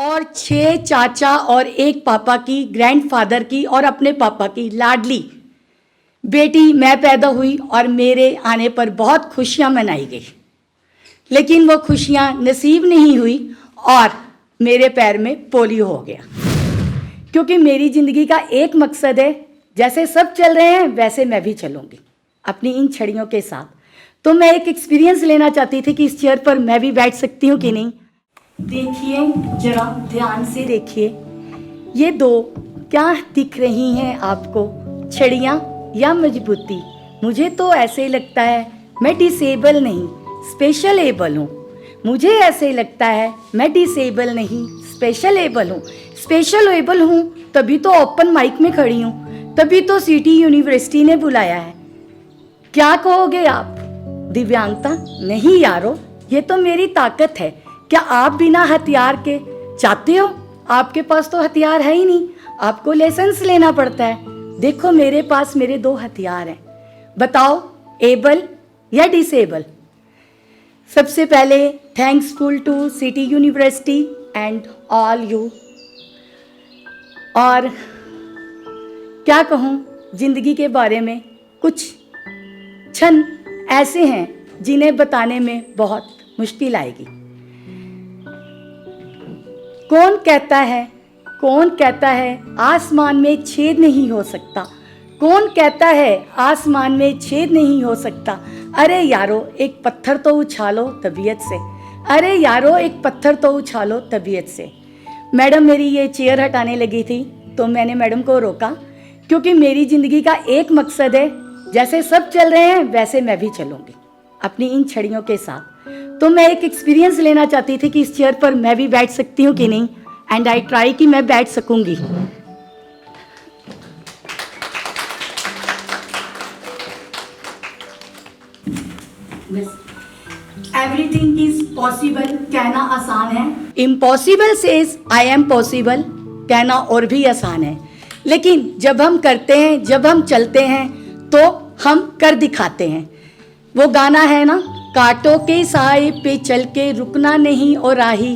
और 6 चाचा और एक पापा की, ग्रैंडफादर की और अपने पापा की लाडली बेटी मैं पैदा हुई और मेरे आने पर बहुत खुशियां मनाई गई। लेकिन वो खुशियां नसीब नहीं हुई और मेरे पैर में पोलियो हो गया। क्योंकि मेरी ज़िंदगी का एक मकसद है, जैसे सब चल रहे हैं वैसे मैं भी चलूँगी अपनी इन छड़ियों के साथ। तो मैं एक एक्सपीरियंस लेना चाहती थी कि इस चेयर पर मैं भी बैठ सकती हूँ कि नहीं। देखिए, जरा ध्यान से देखिए, ये दो क्या दिख रही हैं आपको, छड़ियाँ या मजबूती? मुझे तो ऐसे लगता है मैं डिसेबल नहीं स्पेशल एबल हूँ। मुझे ऐसे लगता है मैं डिसेबल नहीं स्पेशल एबल हूँ। स्पेशल एबल हूँ तभी तो ओपन माइक में खड़ी हूँ, तभी तो सिटी यूनिवर्सिटी ने बुलाया है। क्या कहोगे आप, दिव्यांगता? नहीं यारो, ये तो मेरी ताकत है। क्या आप बिना हथियार के चाहते हो? आपके पास तो हथियार है ही नहीं, आपको लाइसेंस लेना पड़ता है। देखो मेरे पास मेरे 2 हथियार हैं। बताओ, एबल या डिसेबल? सबसे पहले thanksful to city university and all you. और क्या कहूँ जिंदगी के बारे में, कुछ क्षण ऐसे हैं जिन्हें बताने में बहुत मुश्किल आएगी। कौन कहता है आसमान में छेद नहीं हो सकता? कौन कहता है आसमान में छेद नहीं हो सकता? अरे यारो एक पत्थर तो उछालो तबीयत से, अरे यारो एक पत्थर तो उछालो तबीयत से। मैडम मेरी ये चेयर हटाने लगी थी तो मैंने मैडम को रोका, क्योंकि मेरी ज़िंदगी का एक मकसद है, जैसे सब चल रहे हैं वैसे मैं भी चलूँगी अपनी इन छड़ियों के साथ। तो मैं एक एक्सपीरियंस लेना चाहती थी कि इस चेयर पर मैं भी बैठ सकती हूँ कि नहीं, एंड आई ट्राई कि मैं बैठ सकूँगी। एवरीथिंग इज पॉसिबल कहना आसान है, impossible says I am possible कहना और भी आसान है। लेकिन जब हम करते हैं, जब हम चलते हैं तो हम कर दिखाते हैं। वो गाना है ना, कांटों के साए पे चल के रुकना नहीं और राही,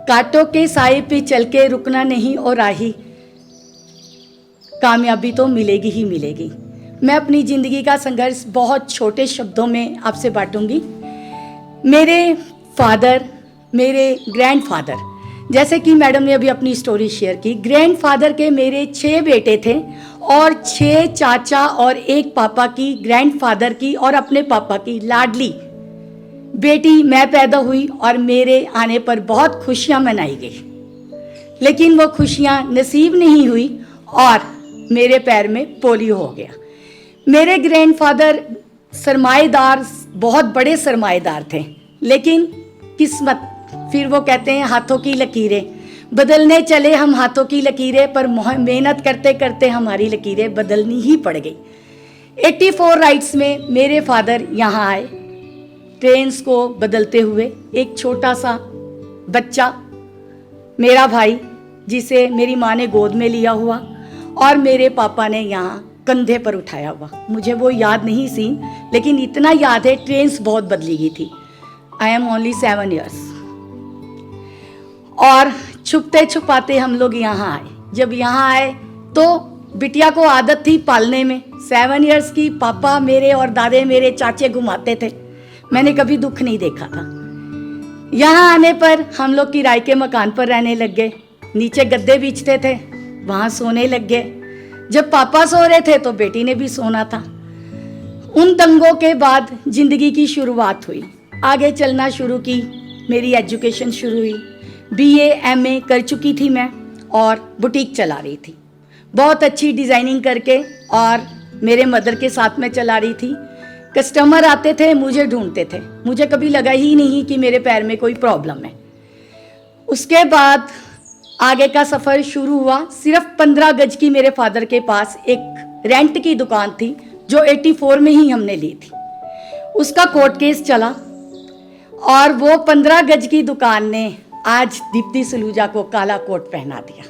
कांटों के साए पे चल के रुकना नहीं और राही, कामयाबी तो मिलेगी ही मिलेगी। मैं अपनी ज़िंदगी का संघर्ष बहुत छोटे शब्दों में आपसे बांटूंगी। मेरे फादर, मेरे ग्रैंडफादर, जैसे कि मैडम ने अभी अपनी स्टोरी शेयर की, ग्रैंडफादर के मेरे 6 बेटे थे और 6 चाचा और एक पापा की, ग्रैंडफादर की और अपने पापा की लाडली बेटी मैं पैदा हुई और मेरे आने पर बहुत खुशियां मनाई गई। लेकिन वो खुशियां नसीब नहीं हुई और मेरे पैर में पोलियो हो गया। मेरे ग्रैंडफादर सरमाएदार, बहुत बड़े सरमाएदार थे, लेकिन किस्मत, फिर वो कहते हैं हाथों की लकीरें, बदलने चले हम हाथों की लकीरें, पर मेहनत करते करते हमारी लकीरें बदलनी ही पड़ गई। 84 राइड्स में मेरे फादर यहाँ आए, ट्रेन्स को बदलते हुए। एक छोटा सा बच्चा, मेरा भाई, जिसे मेरी माँ ने गोद में लिया हुआ और मेरे पापा ने यहाँ कंधे पर उठाया हुआ। मुझे वो याद नहीं सीन, लेकिन इतना याद है ट्रेन्स बहुत बदली गई थी। I am only 7 years. और छुपते छुपाते हम लोग यहाँ आए। जब यहाँ आए तो बिटिया को आदत थी पालने में। 7 ईयर्स की, पापा मेरे और दादे मेरे चाचे घुमाते थे, मैंने कभी दुख नहीं देखा था। यहाँ आने पर हम लोग किराए के मकान पर रहने लग गए। नीचे गद्दे बिछते थे, वहाँ सोने लग गए। जब पापा सो रहे थे तो बेटी ने भी सोना था। उन दंगों के बाद जिंदगी की शुरुआत हुई, आगे चलना शुरू की, मेरी एजुकेशन शुरू हुई। BA MA कर चुकी थी मैं और बुटीक चला रही थी, बहुत अच्छी डिज़ाइनिंग करके, और मेरे मदर के साथ में चला रही थी। कस्टमर आते थे, मुझे ढूंढते थे, मुझे कभी लगा ही नहीं कि मेरे पैर में कोई प्रॉब्लम है। उसके बाद आगे का सफ़र शुरू हुआ। सिर्फ 15 गज की मेरे फादर के पास एक रेंट की दुकान थी जो 84 में ही हमने ली थी। उसका कोर्ट केस चला और वो 15 गज की दुकान ने आज दीप्ति सलूजा को काला कोट पहना दिया।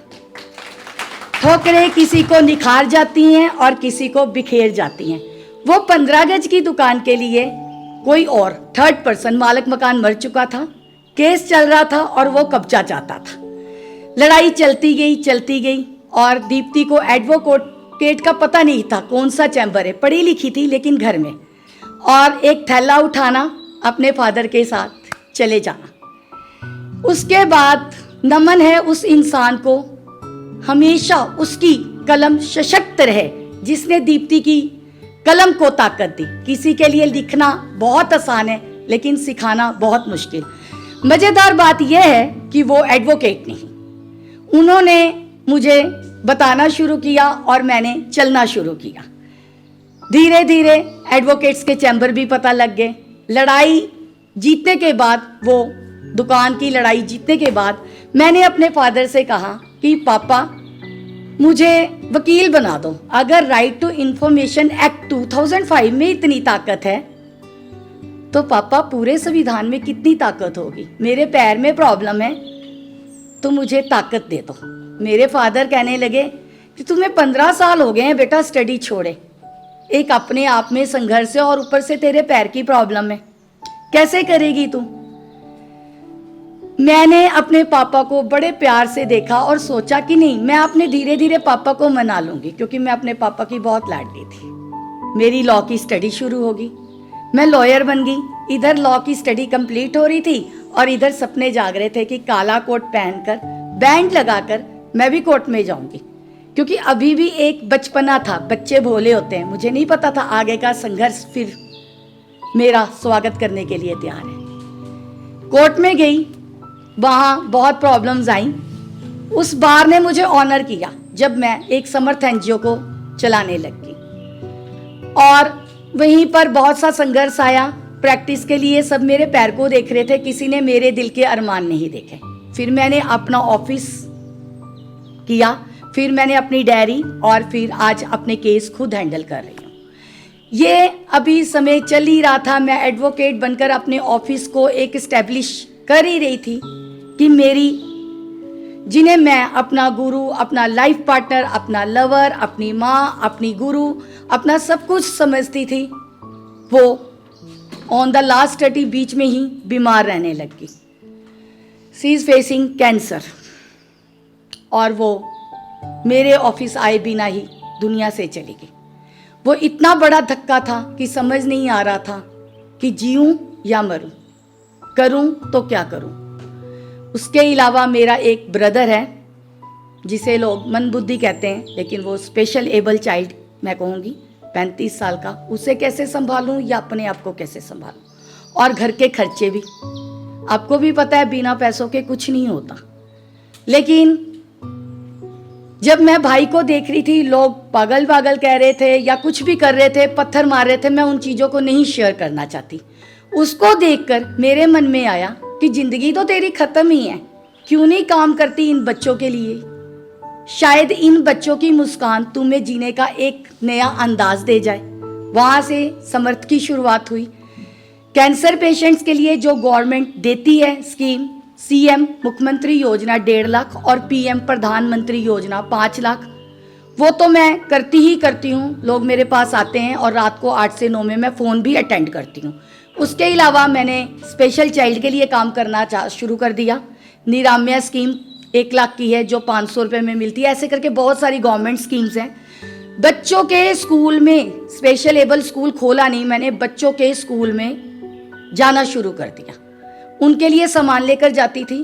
ठोकरें किसी को निखार जाती हैं और किसी को बिखेर जाती हैं। वो 15 गज की दुकान के लिए कोई और थर्ड पर्सन, मालिक मकान मर चुका था, केस चल रहा था और वो कब्जा चाहता था। लड़ाई चलती गई और दीप्ति को एडवोकेट का पता नहीं था कौन सा चैम्बर है, पढ़ी लिखी थी लेकिन घर में, और एक थैला उठाना, अपने फादर के साथ चले जाना। उसके बाद नमन है उस इंसान को, हमेशा उसकी कलम सशक्त रहे जिसने दीप्ति की कलम को ताकत दी। किसी के लिए लिखना बहुत आसान है लेकिन सिखाना बहुत मुश्किल। मज़ेदार बात यह है कि वो एडवोकेट नहीं, उन्होंने मुझे बताना शुरू किया और मैंने चलना शुरू किया। धीरे धीरे एडवोकेट्स के चैम्बर भी पता लग गए। लड़ाई जीतने के बाद, वो दुकान की लड़ाई जीतने के बाद, मैंने अपने फादर से कहा कि पापा मुझे वकील बना दो। अगर राइट टू इंफॉर्मेशन एक्ट 2005 में इतनी ताकत है तो पापा पूरे संविधान में कितनी ताकत होगी। मेरे पैर में प्रॉब्लम है तो मुझे ताकत दे दो। मेरे फादर कहने लगे कि तुम्हें 15 साल हो गए हैं बेटा स्टडी छोड़े, एक अपने आप में संघर्ष है और ऊपर से तेरे पैर की प्रॉब्लम है, कैसे करेगी तू। मैंने अपने पापा को बड़े प्यार से देखा और सोचा कि नहीं, मैं अपने धीरे धीरे पापा को मना लूंगी, क्योंकि मैं अपने पापा की बहुत लाडली थी। मेरी लॉ की स्टडी शुरू होगी, मैं लॉयर बन गई। इधर लॉ की स्टडी कंप्लीट हो रही थी और इधर सपने जाग रहे थे कि काला कोट पहनकर, बैंड लगाकर मैं भी कोर्ट में जाऊंगी, क्योंकि अभी भी एक बचपना था, बच्चे भोले होते हैं। मुझे नहीं पता था आगे का संघर्ष फिर मेरा स्वागत करने के लिए तैयार है। कोर्ट में गई, वहाँ बहुत प्रॉब्लम्स आई। उस बार ने मुझे ऑनर किया जब मैं एक समर्थ एनजीओ को चलाने लगी, और वहीं पर बहुत सा संघर्ष आया। प्रैक्टिस के लिए सब मेरे पैर को देख रहे थे, किसी ने मेरे दिल के अरमान नहीं देखे। फिर मैंने अपना ऑफिस किया, फिर मैंने अपनी डायरी, और फिर आज अपने केस खुद हैंडल कर रही हूँ। ये अभी समय चल ही रहा था, मैं एडवोकेट बनकर अपने ऑफिस को एक इस्टेब्लिश कर ही रही थी कि मेरी, जिन्हें मैं अपना गुरु, अपना लाइफ पार्टनर, अपना लवर, अपनी माँ, अपनी गुरु, अपना सब कुछ समझती थी, वो ऑन द लास्ट 30 बीच में ही बीमार रहने लगी। शी इज फेसिंग कैंसर, और वो मेरे ऑफिस आए बिना ही दुनिया से चली गई। वो इतना बड़ा धक्का था कि समझ नहीं आ रहा था कि जीऊं या मरूं, करूं तो क्या करूं। उसके अलावा मेरा एक ब्रदर है जिसे लोग मंदबुद्धि कहते हैं, लेकिन वो स्पेशल एबल चाइल्ड मैं कहूँगी, 35 साल का। उसे कैसे संभालूं या अपने आप को कैसे संभालूं, और घर के खर्चे भी। आपको भी पता है बिना पैसों के कुछ नहीं होता। लेकिन जब मैं भाई को देख रही थी, लोग पागल पागल कह रहे थे या कुछ भी कर रहे थे, पत्थर मार रहे थे, मैं उन चीज़ों को नहीं शेयर करना चाहती। उसको देखकर मेरे मन में आया कि जिंदगी तो तेरी खत्म ही है, क्यों नहीं काम करती इन बच्चों के लिए। शायद इन बच्चों की मुस्कान तुम्हें जीने का एक नया अंदाज दे जाए। वहाँ से समर्थ की शुरुआत हुई। कैंसर पेशेंट्स के लिए जो गवर्नमेंट देती है स्कीम, सीएम मुख्यमंत्री योजना 1.5 लाख और पीएम प्रधानमंत्री योजना 5 लाख, वो तो मैं करती ही करती हूँ। लोग मेरे पास आते हैं और रात को 8 से 9 में मैं फ़ोन भी अटेंड करती हूँ। उसके अलावा मैंने स्पेशल चाइल्ड के लिए काम करना शुरू कर दिया। निरामया स्कीम 1 लाख की है जो 500 रुपये में मिलती है। ऐसे करके बहुत सारी गवर्नमेंट स्कीम्स हैं। बच्चों के स्कूल में, स्पेशल एबल स्कूल खोला नहीं मैंने, बच्चों के स्कूल में जाना शुरू कर दिया। उनके लिए सामान लेकर जाती थी,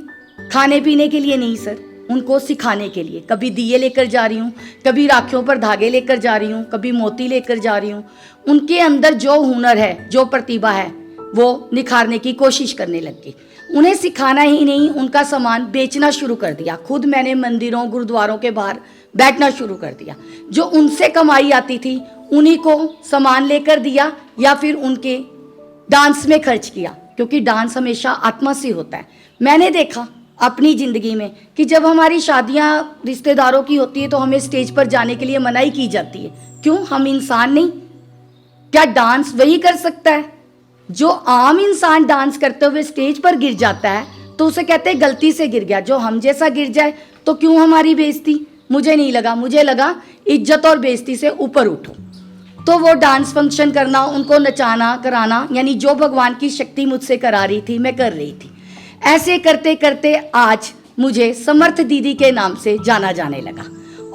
खाने पीने के लिए नहीं सर, उनको सिखाने के लिए। कभी दिए लेकर जा रही हूँ, कभी राखियों पर धागे लेकर जा रही हूँ, कभी मोती लेकर जा रही हूँ। उनके अंदर जो हुनर है, जो प्रतिभा है, वो निखारने की कोशिश करने लग गई। उन्हें सिखाना ही नहीं, उनका सामान बेचना शुरू कर दिया। खुद मैंने मंदिरों, गुरुद्वारों के बाहर बैठना शुरू कर दिया। जो उनसे कमाई आती थी उन्हीं को सामान लेकर दिया या फिर उनके डांस में खर्च किया, क्योंकि डांस हमेशा आत्मा से होता है। मैंने देखा अपनी ज़िंदगी में कि जब हमारी शादियां रिश्तेदारों की होती है तो हमें स्टेज पर जाने के लिए मनाही की जाती है। क्यों? हम इंसान नहीं? क्या डांस वही कर सकता है? जो आम इंसान डांस करते हुए स्टेज पर गिर जाता है तो उसे कहते हैं गलती से गिर गया। जो हम जैसा गिर जाए तो क्यों हमारी बेइज्जती? मुझे नहीं लगा, मुझे लगा इज्जत और बेइज्जती से ऊपर उठो। तो वो डांस फंक्शन करना, उनको नचाना कराना, यानी जो भगवान की शक्ति मुझसे करा रही थी मैं कर रही थी। ऐसे करते करते आज मुझे समर्थ दीदी के नाम से जाना जाने लगा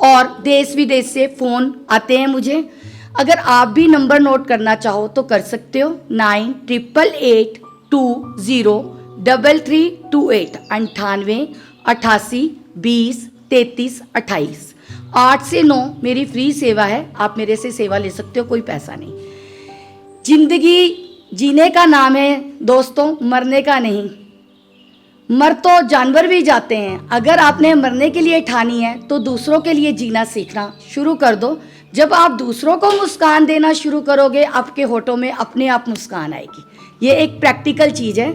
और देश विदेश से फ़ोन आते हैं मुझे। अगर आप भी नंबर नोट करना चाहो तो कर सकते हो, 9888203328, 9888203328। 8 से 9 मेरी फ्री सेवा है, आप मेरे से सेवा ले सकते हो, कोई पैसा नहीं। जिंदगी जीने का नाम है दोस्तों, मरने का नहीं। मर तो जानवर भी जाते हैं। अगर आपने मरने के लिए ठानी है तो दूसरों के लिए जीना सीखना शुरू कर दो। जब आप दूसरों को मुस्कान देना शुरू करोगे, आपके होठों में अपने आप मुस्कान आएगी। ये एक प्रैक्टिकल चीज़ है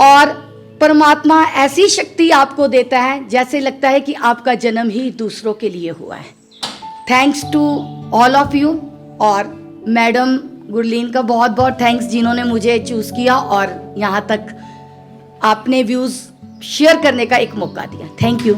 और परमात्मा ऐसी शक्ति आपको देता है जैसे लगता है कि आपका जन्म ही दूसरों के लिए हुआ है। Thanks to all of you, और मैडम गुरलीन का बहुत बहुत थैंक्स जिन्होंने मुझे चूज़ किया और यहाँ तक आपने व्यूज़ शेयर करने का एक मौका दिया। Thank you.